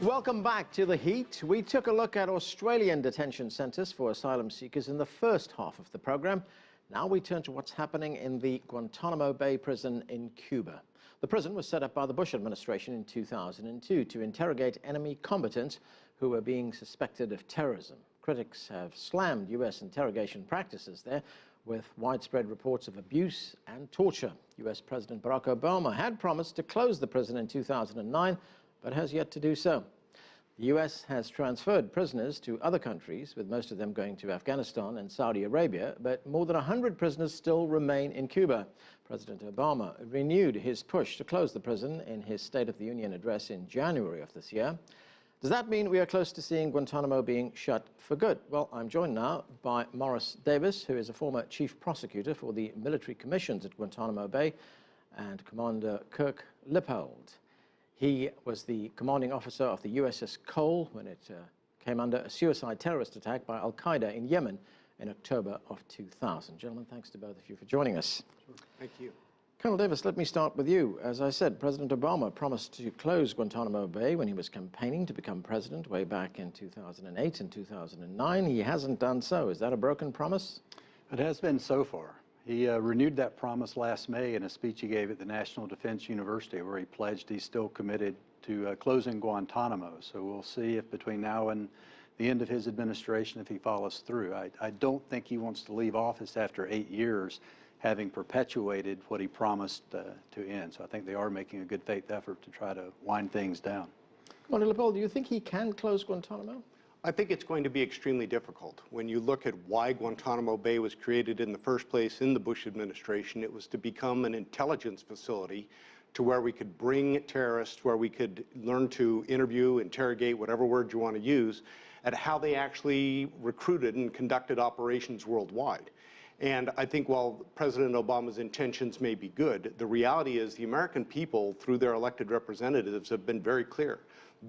Welcome back to The Heat. We took a look at Australian detention centres for asylum seekers in the first half of the programme. Now we turn to what's happening in the Guantanamo Bay prison in Cuba. The prison was set up by the Bush administration in 2002 to interrogate enemy combatants who were being suspected of terrorism. Critics have slammed U.S. interrogation practices there, with widespread reports of abuse and torture. U.S. President Barack Obama had promised to close the prison in 2009, but has yet to do so. The U.S. has transferred prisoners to other countries, with most of them going to Afghanistan and Saudi Arabia, but more than 100 prisoners still remain in Cuba. President Obama renewed his push to close the prison in his State of the Union address in January of this year. Does that mean we are close to seeing Guantanamo being shut for good? Well, I'm joined now by Morris Davis, who is a former chief prosecutor for the military commissions at Guantanamo Bay, and Commander Kirk Lippold. He was the commanding officer of the USS Cole when it came under a suicide terrorist attack by Al-Qaeda in Yemen in October of 2000. Gentlemen, thanks to both of you for joining us. Sure. Thank you. Colonel Davis, let me start with you. As I said, President Obama promised to close Guantanamo Bay when he was campaigning to become president way back in 2008 and 2009. He hasn't done so. Is that a broken promise? It has been so far. He renewed that promise last May in a speech he gave at the National Defense University, where he pledged he's still committed to closing Guantanamo. So we'll see if between now and the end of his administration, if he follows through. I don't think he wants to leave office after 8 years, having perpetuated what he promised to end. So I think they are making a good faith effort to try to wind things down. Commander Lippold, do you think he can close Guantanamo? I think it's going to be extremely difficult. When you look at why Guantanamo Bay was created in the first place in the Bush administration, it was to become an intelligence facility to where we could bring terrorists, where we could learn to interview, interrogate, whatever word you want to use, at how they actually recruited and conducted operations worldwide. And I think while President Obama's intentions may be good, the reality is the American people, through their elected representatives, have been very clear.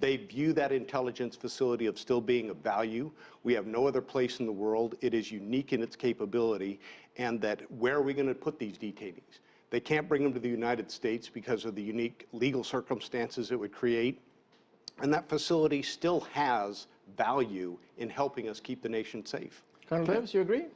They view that intelligence facility of still being of value. We have no other place in the world. It is unique in its capability, and that where are we going to put these detainees? They can't bring them to the United States because of the unique legal circumstances it would create. And that facility still has value in helping us keep the nation safe. Colonel Davis, you agree?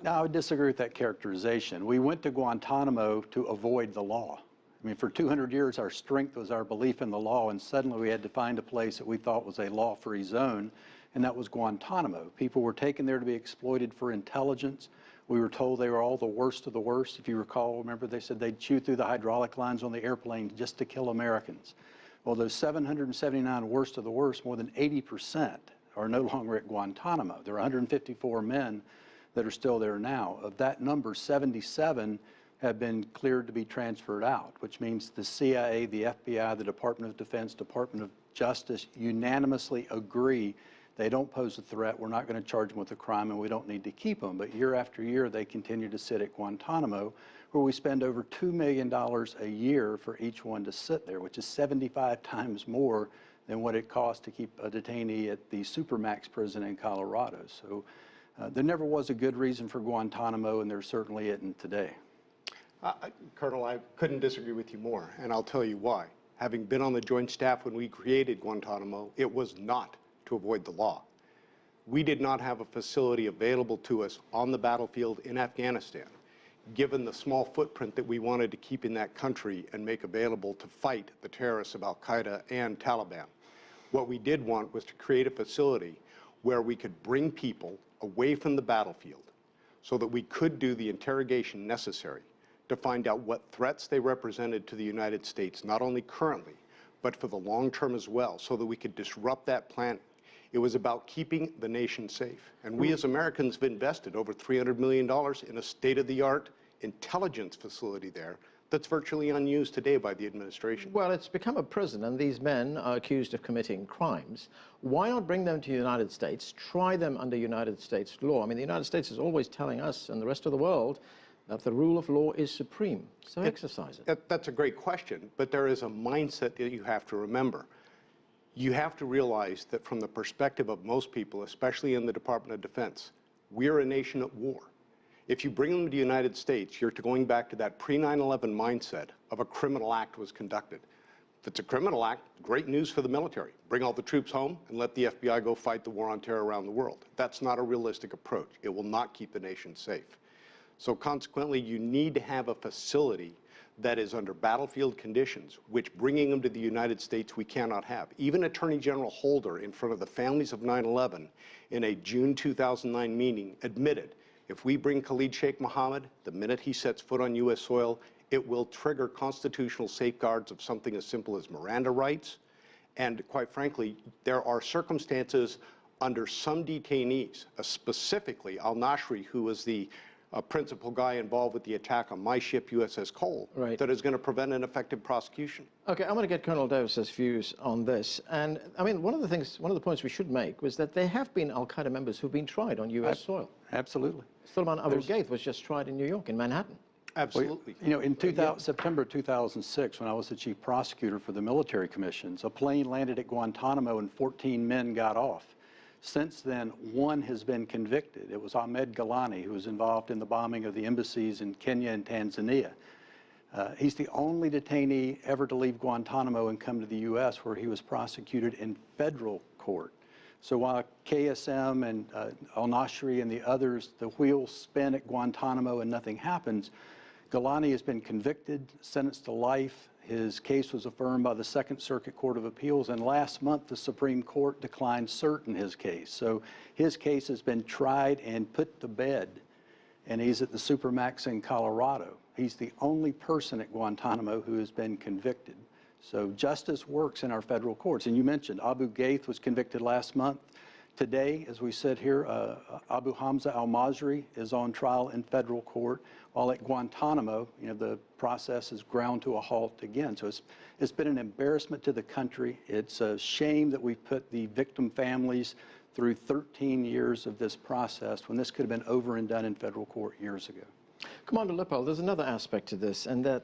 No, I would disagree with that characterization. We went to Guantanamo to avoid the law. I mean, for 200 years, our strength was our belief in the law, and suddenly we had to find a place that we thought was a law-free zone, and that was Guantanamo. People were taken there to be exploited for intelligence. We were told they were all the worst of the worst. If you recall, remember they said they'd chew through the hydraulic lines on the airplane just to kill Americans. Well, those 779 worst of the worst, more than 80% are no longer at Guantanamo. There are 154 men that are still there now. Of that number, 77 have been cleared to be transferred out, which means the CIA, the FBI, the Department of Defense, Department of Justice unanimously agree they don't pose a threat, we're not going to charge them with a crime, and we don't need to keep them. But year after year, they continue to sit at Guantanamo, where we spend over $2 million a year for each one to sit there, which is 75 times more than what it costs to keep a detainee at the Supermax prison in Colorado. So there never was a good reason for Guantanamo, and there certainly isn't today. Colonel, I couldn't disagree with you more, and I'll tell you why. Having been on the Joint Staff when we created Guantanamo, it was not to avoid the law. We did not have a facility available to us on the battlefield in Afghanistan, given the small footprint that we wanted to keep in that country and make available to fight the terrorists of Al-Qaeda and Taliban. What we did want was to create a facility where we could bring people away from the battlefield so that we could do the interrogation necessary to find out what threats they represented to the United States, not only currently, but for the long term as well, so that we could disrupt that plan. It was about keeping the nation safe. And we as Americans have invested over $300 million in a state-of-the-art intelligence facility there that's virtually unused today by the administration. Well, it's become a prison, and these men are accused of committing crimes. Why not bring them to the United States, try them under United States law? I mean, the United States is always telling us and the rest of the world that the rule of law is supreme. So exercise it. That's a great question, but there is a mindset that you have to remember. You have to realize that from the perspective of most people, especially in the Department of Defense, we're a nation at war. If you bring them to the United States, you're going back to that pre-9/11 mindset of a criminal act was conducted. If it's a criminal act, great news for the military. Bring all the troops home and let the FBI go fight the war on terror around the world. That's not a realistic approach. It will not keep the nation safe. So consequently, you need to have a facility that is under battlefield conditions, which bringing them to the United States we cannot have. Even Attorney General Holder, in front of the families of 9/11, in a June 2009 meeting, admitted, if we bring Khalid Sheikh Mohammed, the minute he sets foot on U.S. soil, it will trigger constitutional safeguards of something as simple as Miranda rights. And quite frankly, there are circumstances under some detainees, specifically al-Nashri, who was the principal guy involved with the attack on my ship, USS Cole, Right. that is going to prevent an effective prosecution. Okay, I'm going to get Colonel Davis's views on this. And I mean, one of the points we should make was that there have been Al-Qaeda members who've been tried on U.S. soil. Absolutely. Sulaiman Abu Ghaith was just tried in New York, in Manhattan. Absolutely. You know, in September 2006, when I was the chief prosecutor for the military commissions, a plane landed at Guantanamo and 14 men got off. Since then, one has been convicted. It was Ahmed Galani, who was involved in the bombing of the embassies in Kenya and Tanzania. He's the only detainee ever to leave Guantanamo and come to the U.S., where he was prosecuted in federal court. So while KSM and al-Nashri and the others, the wheels spin at Guantanamo and nothing happens, Galani has been convicted, sentenced to life. His case was affirmed by the Second Circuit Court of Appeals, and last month the Supreme Court declined cert in his case. So his case has been tried and put to bed, and he's at the Supermax in Colorado. He's the only person at Guantanamo who has been convicted. So justice works in our federal courts. And you mentioned Abu Ghaith was convicted last month. Today, as we sit here, Abu Hamza al-Masri is on trial in federal court, while at Guantanamo, you know, the process is ground to a halt again. So it's been an embarrassment to the country. It's a shame that we've put the victim families through 13 years of this process when this could have been over and done in federal court years ago. Commander Lippold, there's another aspect to this, and that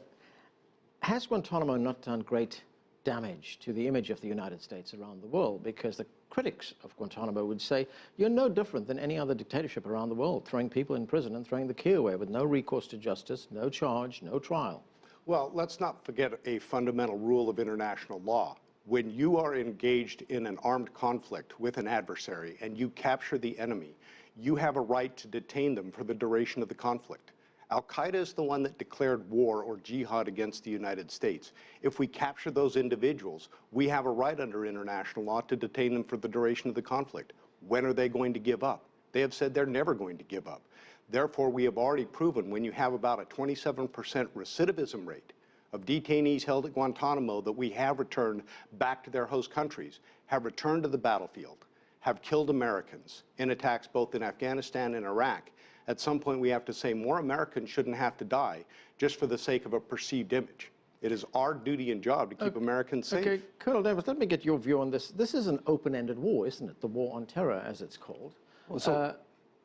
has Guantanamo not done great damage to the image of the United States around the world? Because the critics of Guantanamo would say, you're no different than any other dictatorship around the world, throwing people in prison and throwing the key away with no recourse to justice, no charge, no trial. Well, let's not forget a fundamental rule of international law. When you are engaged in an armed conflict with an adversary and you capture the enemy, you have a right to detain them for the duration of the conflict. Al-Qaeda is the one that declared war or jihad against the United States. If we capture those individuals, we have a right under international law to detain them for the duration of the conflict. When are they going to give up? They have said they're never going to give up. Therefore, we have already proven when you have about a 27% recidivism rate of detainees held at Guantanamo that we have returned back to their host countries, have returned to the battlefield, have killed Americans in attacks both in Afghanistan and Iraq. At some point, we have to say more Americans shouldn't have to die just for the sake of a perceived image. It is our duty and job to keep Americans safe. Okay, Colonel Davis, let me get your view on this. This is an open-ended war, isn't it? The war on terror, as it's called. Well, so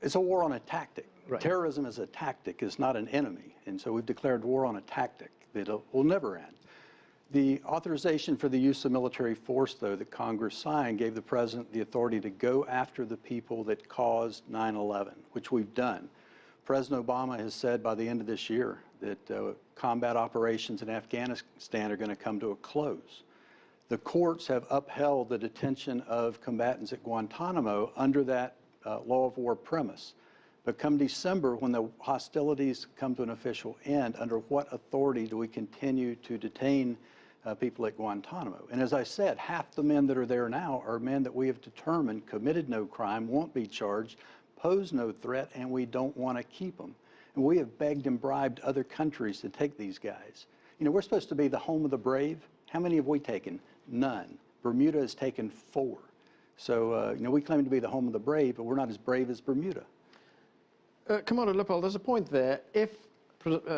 it's a war on a tactic. Right. Terrorism is a tactic, is not an enemy. And so we've declared war on a tactic that will never end. The authorization for the use of military force, though, that Congress signed gave the president the authority to go after the people that caused 9/11, which we've done. President Obama has said by the end of this year that combat operations in Afghanistan are going to come to a close. The courts have upheld the detention of combatants at Guantanamo under that law of war premise. But come December, when the hostilities come to an official end, under what authority do we continue to detain people at Guantanamo? And as I said, half the men that are there now are men that we have determined committed no crime, won't be charged, pose no threat, and we don't want to keep them. And we have begged and bribed other countries to take these guys. You know, we're supposed to be the home of the brave. How many have we taken? None. Bermuda has taken 4. So, you know, we claim to be the home of the brave, but we're not as brave as Bermuda. Commander Lippold, there's a point there. If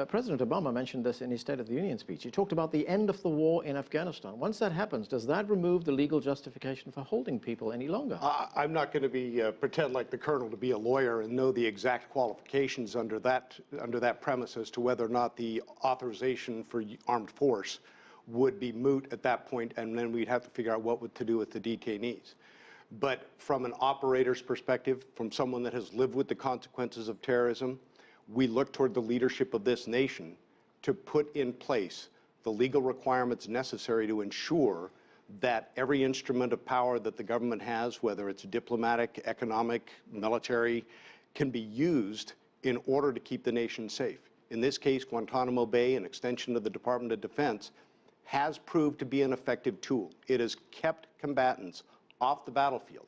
President Obama mentioned this in his State of the Union speech, he talked about the end of the war in Afghanistan. Once that happens, does that remove the legal justification for holding people any longer? I'm not going to be pretend like the colonel to be a lawyer and know the exact qualifications under that premise as to whether or not the authorization for armed force would be moot at that point, and then we'd have to figure out what to do with the detainees. But from an operator's perspective, from someone that has lived with the consequences of terrorism, we look toward the leadership of this nation to put in place the legal requirements necessary to ensure that every instrument of power that the government has, whether it's diplomatic, economic, military, can be used in order to keep the nation safe. In this case, Guantanamo Bay, an extension of the Department of Defense, has proved to be an effective tool. It has kept combatants off the battlefield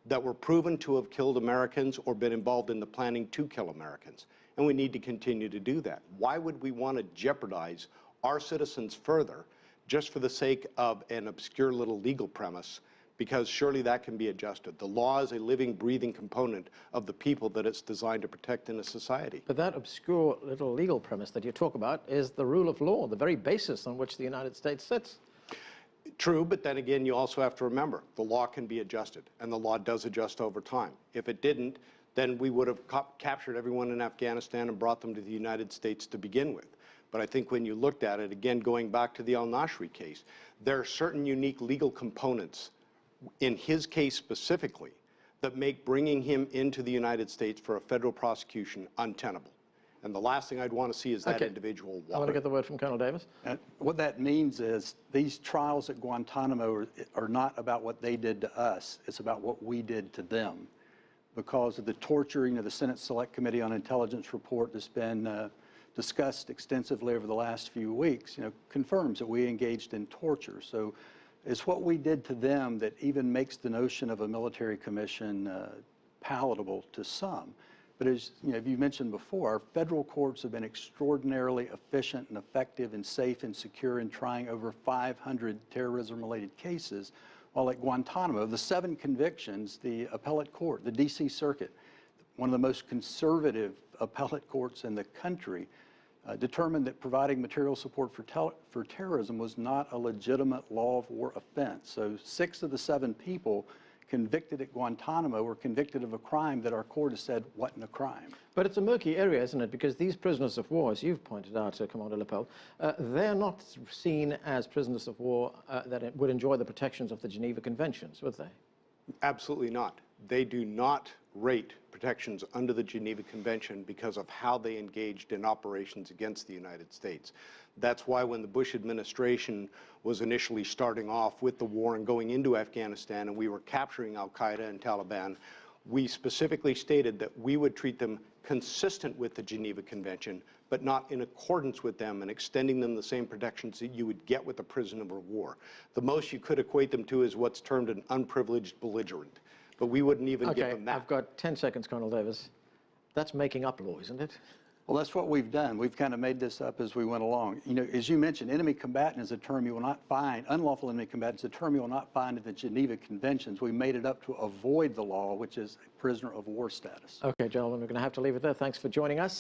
that were proven to have killed Americans or been involved in the planning to kill Americans. And we need to continue to do that. Why would we want to jeopardize our citizens further just for the sake of an obscure little legal premise? Because surely that can be adjusted. The law is a living, breathing component of the people that it's designed to protect in a society. But that obscure little legal premise that you talk about is the rule of law, the very basis on which the United States sits. True, but then again, you also have to remember, the law can be adjusted, and the law does adjust over time. If it didn't, then we would have captured everyone in Afghanistan and brought them to the United States to begin with. But I think when you looked at it, again, going back to the al-Nashri case, there are certain unique legal components in his case specifically that make bringing him into the United States for a federal prosecution untenable. And the last thing I'd want to see is that individual I want to get the word from Colonel Davis. What that means is these trials at Guantanamo are not about what they did to us. It's about what we did to them. Because of the torture, the Senate Select Committee on Intelligence report that's been discussed extensively over the last few weeks, confirms that we engaged in torture. So it's what we did to them that even makes the notion of a military commission palatable to some. But as you mentioned before, our federal courts have been extraordinarily efficient and effective and safe and secure in trying over 500 terrorism-related cases, while at Guantanamo, the 7 convictions, the appellate court, the D.C. Circuit, one of the most conservative appellate courts in the country, determined that providing material support for terrorism was not a legitimate law of war offense. So 6 of the 7 people convicted at Guantanamo were convicted of a crime that our court has said wasn't a crime. But it's a murky area, isn't it? Because these prisoners of war, as you've pointed out, Commander Lepel, they're not seen as prisoners of war that would enjoy the protections of the Geneva Conventions, would they? Absolutely not. They do not rate protections under the Geneva Convention because of how they engaged in operations against the United States. That's why when the Bush administration was initially starting off with the war and going into Afghanistan and we were capturing al-Qaeda and Taliban, we specifically stated that we would treat them consistent with the Geneva Convention, but not in accordance with them and extending them the same protections that you would get with a prisoner of war. The most you could equate them to is what's termed an unprivileged belligerent. But we wouldn't even give them that. I've got 10 seconds, Colonel Davis. That's making up law, isn't it? Well, that's what we've done. We've kind of made this up as we went along. As you mentioned, enemy combatant is a term you will not find, unlawful enemy combatant is a term you will not find in the Geneva Conventions. We made it up to avoid the law, which is prisoner of war status. Okay, gentlemen, we're going to have to leave it there. Thanks for joining us.